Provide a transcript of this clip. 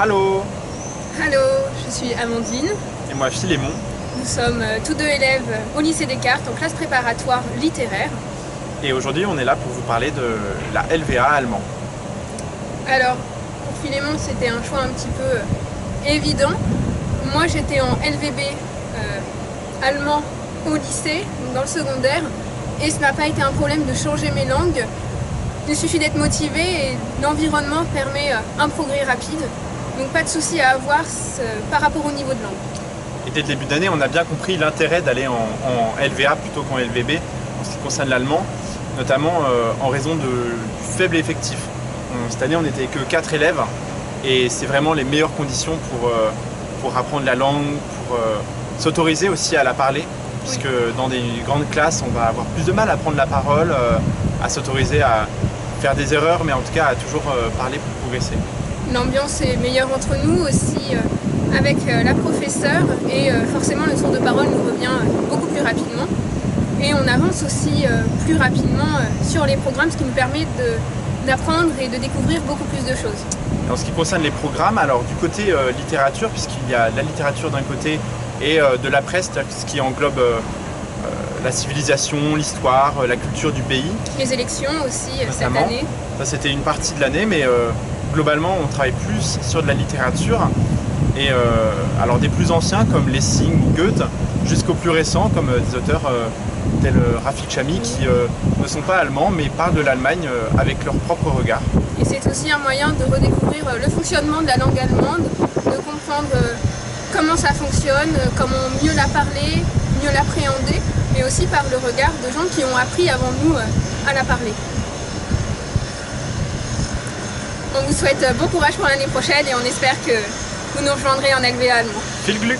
Hallo. Hallo, je suis Amandine. Et moi Philémon. Nous sommes tous deux élèves au lycée Descartes en classe préparatoire littéraire. Et aujourd'hui on est là pour vous parler de la LVA allemand. Alors, pour Philémon c'était un choix un petit peu évident. Moi j'étais en LVB allemand au lycée, donc dans le secondaire, et ce n'a pas été un problème de changer mes langues. Il suffit d'être motivé et l'environnement permet un progrès rapide. Donc pas de souci à avoir par rapport au niveau de langue. Et dès le début d'année, on a bien compris l'intérêt d'aller en LVA plutôt qu'en LVB en ce qui concerne l'allemand, notamment en raison du faible effectif. Cette année, on n'était que 4 élèves et c'est vraiment les meilleures conditions pour apprendre la langue, pour s'autoriser aussi à la parler, puisque dans des grandes classes, on va avoir plus de mal à prendre la parole, à s'autoriser à faire des erreurs, mais en tout cas à toujours parler pour progresser. L'ambiance est meilleure entre nous aussi avec la professeure et forcément le tour de parole nous revient beaucoup plus rapidement. Et on avance aussi plus rapidement sur les programmes, ce qui nous permet d'apprendre et de découvrir beaucoup plus de choses. En ce qui concerne les programmes, alors du côté littérature, puisqu'il y a la littérature d'un côté et de la presse, ce qui englobe la civilisation, l'histoire, la culture du pays. Les élections aussi cette notamment. année. Ça c'était une partie de l'année, mais globalement on travaille plus sur de la littérature. Et alors des plus anciens comme Lessing ou Goethe, jusqu'aux plus récents comme des auteurs tels Rafik Chami qui ne sont pas allemands mais parlent de l'Allemagne avec leur propre regard. Et c'est aussi un moyen de redécouvrir le fonctionnement de la langue allemande, de comprendre comment ça fonctionne, comment mieux la parler, mieux l'appréhender, mais aussi par le regard de gens qui ont appris avant nous à la parler. On vous souhaite bon courage pour l'année prochaine et on espère que vous nous rejoindrez en LVA allemand. Viel Glück!